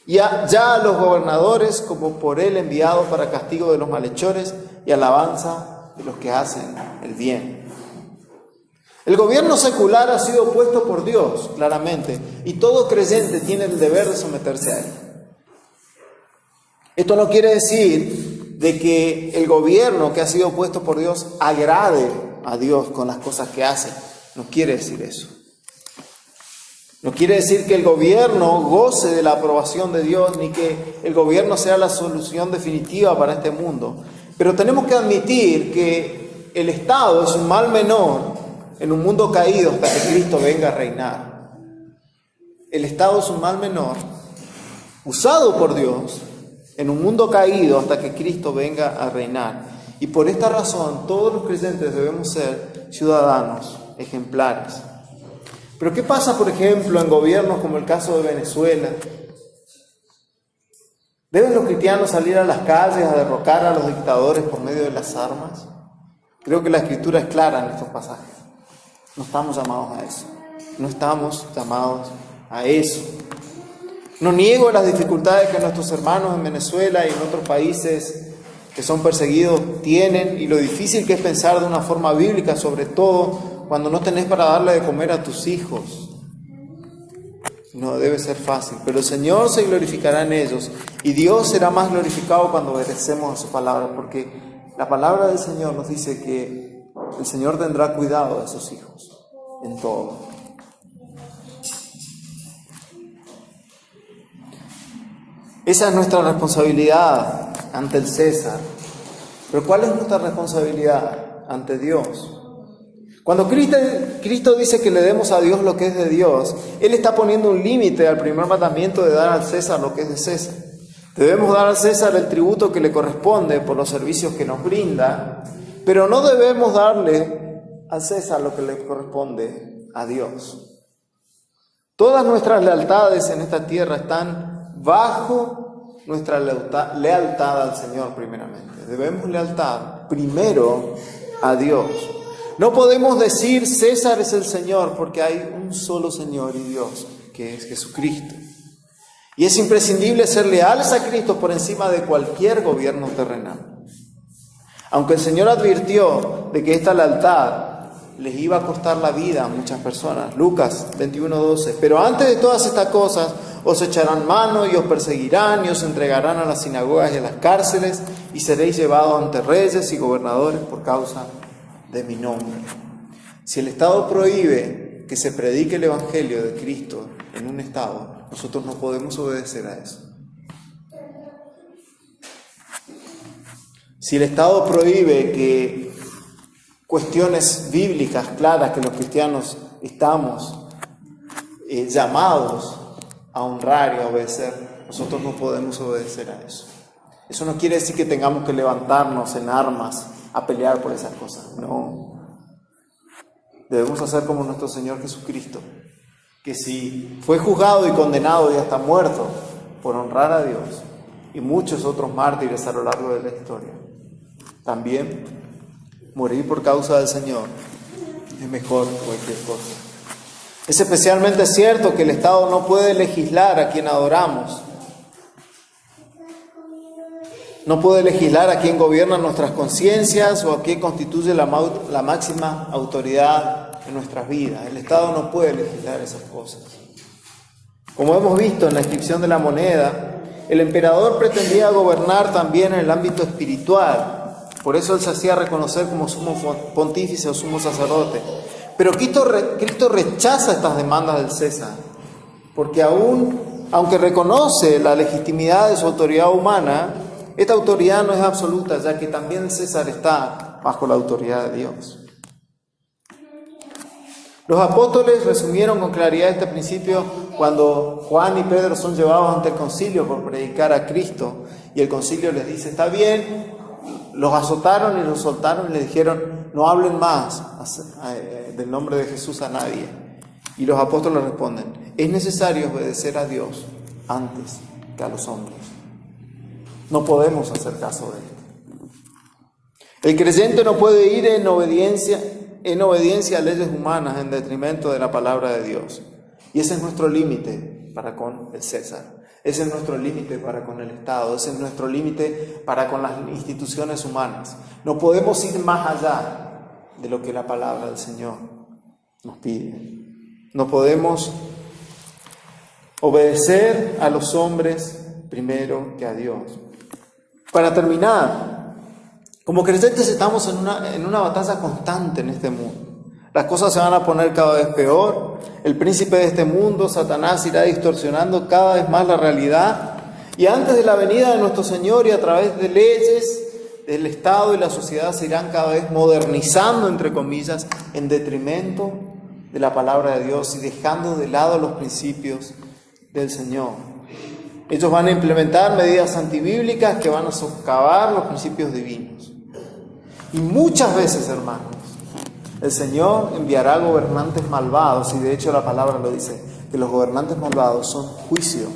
y ya a los gobernadores como por él enviados para castigo de los malhechores y alabanza de los que hacen el bien. El gobierno secular ha sido puesto por Dios, claramente, y todo creyente tiene el deber de someterse a él. Esto no quiere decir de que el gobierno que ha sido puesto por Dios agrade a Dios con las cosas que hace. No quiere decir eso. No quiere decir que el gobierno goce de la aprobación de Dios, ni que el gobierno sea la solución definitiva para este mundo. Pero tenemos que admitir que el Estado es un mal menor en un mundo caído hasta que Cristo venga a reinar. El Estado es un mal menor usado por Dios en un mundo caído hasta que Cristo venga a reinar. Y por esta razón todos los creyentes debemos ser ciudadanos ejemplares. Pero ¿qué pasa, por ejemplo, en gobiernos como el caso de Venezuela? ¿Deben los cristianos salir a las calles a derrocar a los dictadores por medio de las armas? Creo que la Escritura es clara en estos pasajes. No estamos llamados a eso. No estamos llamados a eso. No niego las dificultades que nuestros hermanos en Venezuela y en otros países que son perseguidos tienen, y lo difícil que es pensar de una forma bíblica, sobre todo cuando no tenés para darle de comer a tus hijos. No debe ser fácil, pero el Señor se glorificará en ellos, y Dios será más glorificado cuando obedecemos a su palabra, porque la palabra del Señor nos dice que el Señor tendrá cuidado de sus hijos en todo. Esa es nuestra responsabilidad ante el César. Pero ¿cuál es nuestra responsabilidad ante Dios? Cuando Cristo dice que le demos a Dios lo que es de Dios, Él está poniendo un límite al primer mandamiento de dar al César lo que es de César. Debemos dar al César el tributo que le corresponde por los servicios que nos brinda, pero no debemos darle al César lo que le corresponde a Dios. Todas nuestras lealtades en esta tierra están bajo nuestra lealtad al Señor primeramente. Debemos lealtad primero a Dios. No podemos decir César es el Señor, porque hay un solo Señor y Dios, que es Jesucristo. Y es imprescindible ser leales a Cristo por encima de cualquier gobierno terrenal. Aunque el Señor advirtió de que esta lealtad les iba a costar la vida a muchas personas. Lucas 21:12. Pero antes de todas estas cosas, Os echarán mano y os perseguirán y os entregarán a las sinagogas y a las cárceles y seréis llevados ante reyes y gobernadores por causa de mi nombre. Si el Estado prohíbe que se predique el Evangelio de Cristo en un Estado, nosotros no podemos obedecer a eso. Si el Estado prohíbe que cuestiones bíblicas claras que los cristianos estamos llamados a honrar y a obedecer, nosotros no podemos obedecer a eso. Eso no quiere decir que tengamos que levantarnos en armas a pelear por esas cosas, no. Debemos hacer como nuestro Señor Jesucristo, que si fue juzgado y condenado y hasta muerto por honrar a Dios, y muchos otros mártires a lo largo de la historia, también morir por causa del Señor es mejor que cualquier cosa. Es especialmente cierto que el Estado no puede legislar a quien adoramos. No puede legislar a quien gobierna nuestras conciencias o a quien constituye la máxima autoridad en nuestras vidas. El Estado no puede legislar esas cosas. Como hemos visto en la inscripción de la moneda, el emperador pretendía gobernar también en el ámbito espiritual. Por eso él se hacía reconocer como sumo pontífice o sumo sacerdote. Pero Cristo rechaza estas demandas del César, porque aunque reconoce la legitimidad de su autoridad humana, esta autoridad no es absoluta, ya que también César está bajo la autoridad de Dios. Los apóstoles resumieron con claridad este principio cuando Juan y Pedro son llevados ante el concilio por predicar a Cristo, y el concilio les dice: está bien. Los azotaron y los soltaron y les dijeron: no hablen más del nombre de Jesús a nadie. Y los apóstoles responden: es necesario obedecer a Dios antes que a los hombres. No podemos hacer caso de esto. El creyente no puede ir en obediencia a leyes humanas en detrimento de la palabra de Dios. Y ese es nuestro límite para con el César. Ese es nuestro límite para con el Estado. Ese es nuestro límite para con las instituciones humanas. No podemos ir más allá de lo que la palabra del Señor nos pide. No podemos obedecer a los hombres primero que a Dios. Para terminar, como creyentes estamos en una batalla constante en este mundo. Las cosas se van a poner cada vez peor. El príncipe de este mundo, Satanás, irá distorsionando cada vez más la realidad. Y antes de la venida de nuestro Señor y a través de leyes, el Estado y la sociedad se irán cada vez modernizando, entre comillas, en detrimento de la palabra de Dios y dejando de lado los principios del Señor. Ellos van a implementar medidas antibíblicas que van a socavar los principios divinos. Y muchas veces, hermanos, el Señor enviará gobernantes malvados, y de hecho la palabra lo dice, que los gobernantes malvados son juicio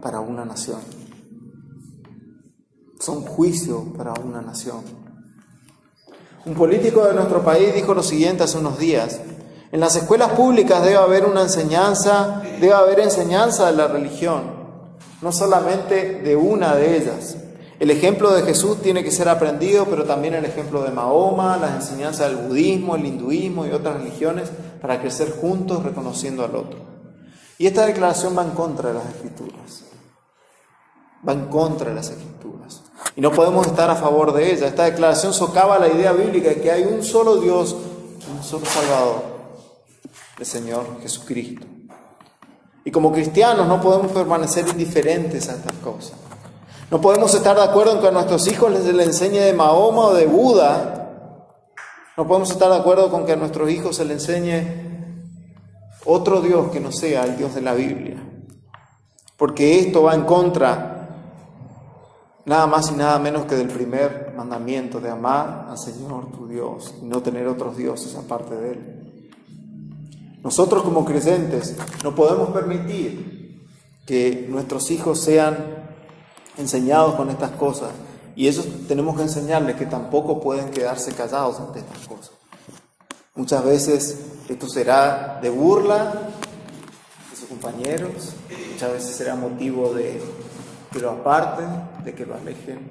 para una nación. Son juicio para una nación. Un político de nuestro país dijo lo siguiente hace unos días: en las escuelas públicas debe haber enseñanza de la religión, no solamente de una de ellas. El ejemplo de Jesús tiene que ser aprendido, pero también el ejemplo de Mahoma, las enseñanzas del budismo, el hinduismo y otras religiones, para crecer juntos reconociendo al otro. Y esta declaración va en contra de las Escrituras. Va en contra de las Escrituras. Y no podemos estar a favor de ella. Esta declaración socava la idea bíblica de que hay un solo Dios, un solo Salvador, el Señor Jesucristo. Y como cristianos no podemos permanecer indiferentes a estas cosas. No podemos estar de acuerdo en que a nuestros hijos les enseñe de Mahoma o de Buda. No podemos estar de acuerdo con que a nuestros hijos se les enseñe otro Dios que no sea el Dios de la Biblia. Porque esto va en contra, nada más y nada menos que del primer mandamiento, de amar al Señor tu Dios y no tener otros dioses aparte de Él. Nosotros como creyentes no podemos permitir que nuestros hijos sean enseñados con estas cosas, y eso tenemos que enseñarles que tampoco pueden quedarse callados ante estas cosas. Muchas veces esto será de burla de sus compañeros, muchas veces será motivo de que lo aparten, de que lo alejen,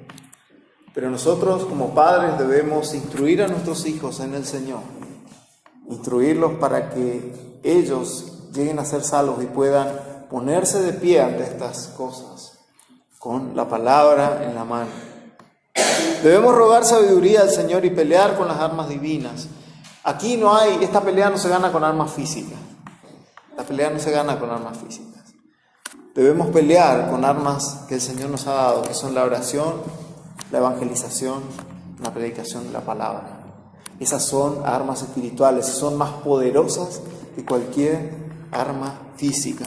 pero nosotros como padres debemos instruir a nuestros hijos en el Señor, instruirlos para que ellos lleguen a ser salvos y puedan ponerse de pie ante estas cosas, con la palabra en la mano. Debemos rogar sabiduría al Señor y pelear con las armas divinas. Aquí esta pelea no se gana con armas físicas. La pelea no se gana con armas físicas. Debemos pelear con armas que el Señor nos ha dado, que son la oración, la evangelización, la predicación de la palabra. Esas son armas espirituales, son más poderosas que cualquier arma física.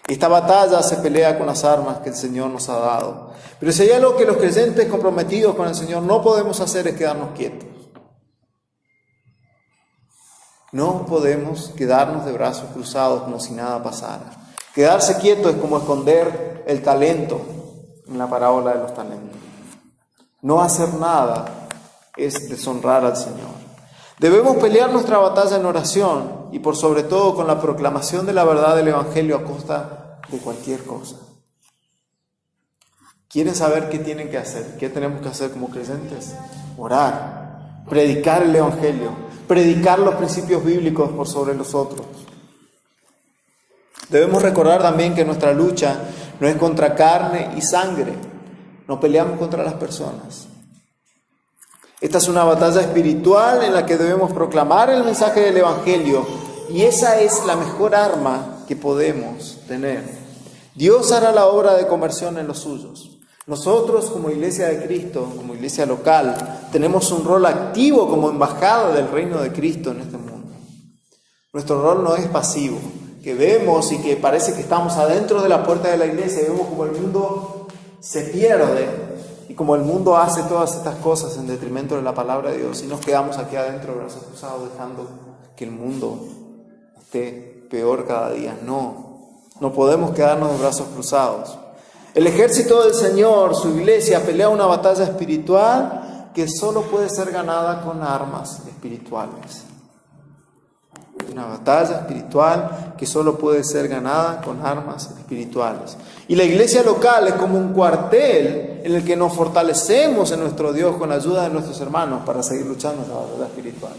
Esta batalla se pelea con las armas que el Señor nos ha dado. Pero si hay algo que los creyentes comprometidos con el Señor no podemos hacer es quedarnos quietos. No podemos quedarnos de brazos cruzados como si nada pasara. Quedarse quieto es como esconder el talento en la parábola de los talentos. No hacer nada es deshonrar al Señor. Debemos pelear nuestra batalla en oración y por sobre todo con la proclamación de la verdad del Evangelio a costa de cualquier cosa. ¿Quieren saber qué tienen que hacer? ¿Qué tenemos que hacer como creyentes? Orar, predicar el Evangelio, predicar los principios bíblicos por sobre los otros. Debemos recordar también que nuestra lucha no es contra carne y sangre, no peleamos contra las personas. Esta es una batalla espiritual en la que debemos proclamar el mensaje del Evangelio y esa es la mejor arma que podemos tener. Dios hará la obra de conversión en los suyos. Nosotros como Iglesia de Cristo, como iglesia local, tenemos un rol activo como embajada del reino de Cristo en este mundo. Nuestro rol no es pasivo, que vemos y que parece que estamos adentro de la puerta de la iglesia y vemos como el mundo se pierde y como el mundo hace todas estas cosas en detrimento de la palabra de Dios y nos quedamos aquí adentro de brazos cruzados dejando que el mundo esté peor cada día. No podemos quedarnos de brazos cruzados. El ejército del Señor, su iglesia, pelea una batalla espiritual que solo puede ser ganada con armas espirituales. Una batalla espiritual que solo puede ser ganada con armas espirituales. Y la iglesia local es como un cuartel en el que nos fortalecemos en nuestro Dios con la ayuda de nuestros hermanos para seguir luchando en la batalla espiritual.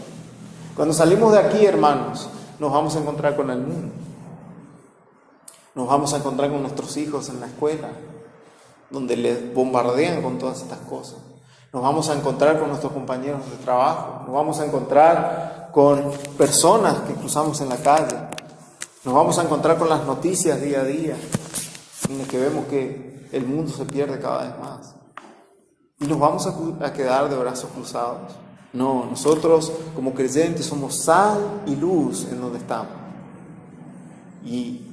Cuando salimos de aquí, hermanos, nos vamos a encontrar con el mundo. Nos vamos a encontrar con nuestros hijos en la escuela, donde les bombardean con todas estas cosas. Nos vamos a encontrar con nuestros compañeros de trabajo. Nos vamos a encontrar con personas que cruzamos en la calle. Nos vamos a encontrar con las noticias día a día, en las que vemos que el mundo se pierde cada vez más. Y nos vamos a quedar de brazos cruzados. No, nosotros como creyentes somos sal y luz en donde estamos. Y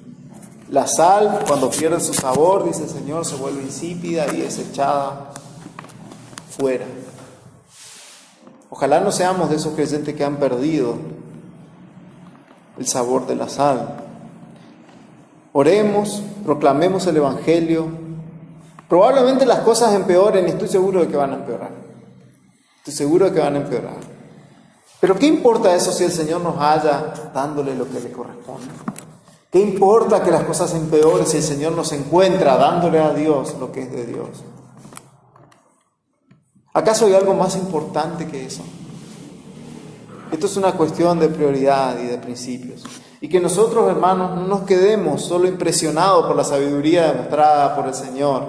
la sal, cuando pierde su sabor, dice el Señor, se vuelve insípida y es echada fuera. Ojalá no seamos de esos creyentes que han perdido el sabor de la sal. Oremos, proclamemos el Evangelio. Probablemente las cosas empeoren y estoy seguro de que van a empeorar. Estoy seguro de que van a empeorar. Pero ¿qué importa eso si el Señor nos halla dándole lo que le corresponde? ¿Qué importa que las cosas empeoren si el Señor nos encuentra dándole a Dios lo que es de Dios? ¿Acaso hay algo más importante que eso? Esto es una cuestión de prioridad y de principios. Y que nosotros, hermanos, no nos quedemos solo impresionados por la sabiduría demostrada por el Señor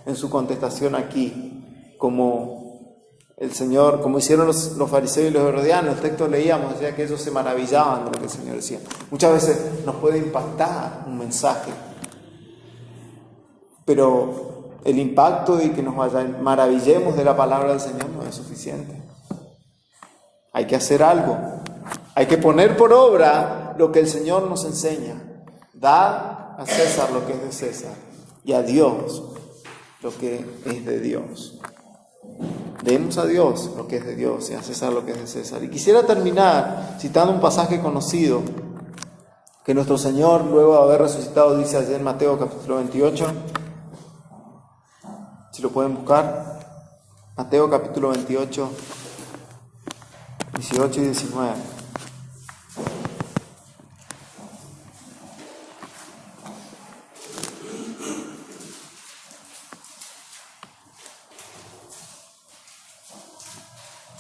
en su contestación aquí, como el Señor, como hicieron los fariseos y los herodianos. El texto leíamos, decía que ellos se maravillaban de lo que el Señor decía. Muchas veces nos puede impactar un mensaje, pero el impacto y que nos maravillemos de la palabra del Señor no es suficiente. Hay que hacer algo. Hay que poner por obra lo que el Señor nos enseña. Dar a César lo que es de César y a Dios lo que es de Dios. Demos a Dios lo que es de Dios y a César lo que es de César. Y quisiera terminar citando un pasaje conocido que nuestro Señor, luego de haber resucitado, dice allí en Mateo capítulo 28. Si lo pueden buscar, Mateo capítulo 28, 18 y 19.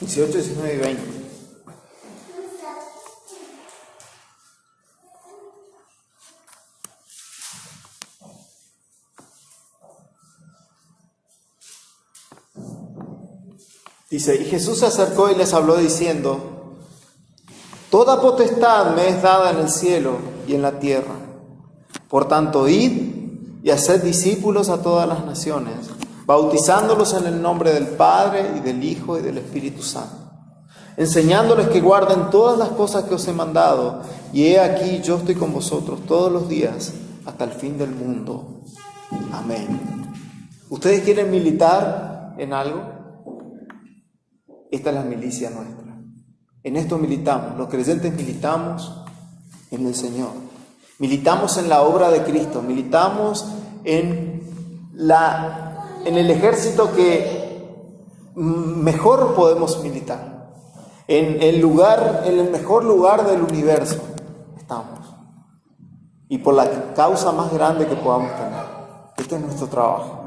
(18, 19 y 20). Dice, y Jesús se acercó y les habló diciendo: toda potestad me es dada en el cielo y en la tierra. Por tanto, id y haced discípulos a todas las naciones, bautizándolos en el nombre del Padre y del Hijo y del Espíritu Santo, enseñándoles que guarden todas las cosas que os he mandado, y he aquí yo estoy con vosotros todos los días hasta el fin del mundo. Amén. ¿Ustedes quieren militar en algo? Esta es la milicia nuestra. En esto militamos. Los creyentes militamos en el Señor. Militamos en la obra de Cristo. Militamos en el ejército que mejor podemos militar. En el mejor lugar del universo estamos. Y por la causa más grande que podamos tener. Este es nuestro trabajo.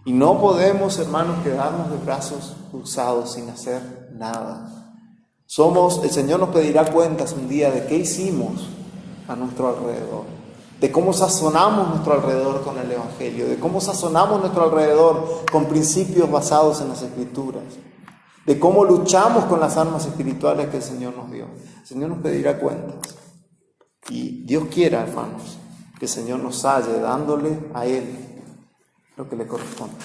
Y no podemos, hermanos, quedarnos de brazos cruzados sin hacer nada. El Señor nos pedirá cuentas un día de qué hicimos a nuestro alrededor, de cómo sazonamos nuestro alrededor con el Evangelio, de cómo sazonamos nuestro alrededor con principios basados en las Escrituras, de cómo luchamos con las armas espirituales que el Señor nos dio. El Señor nos pedirá cuentas. Y Dios quiera, hermanos, que el Señor nos halle dándole a Él lo que le corresponde.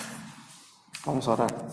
Vamos a orar.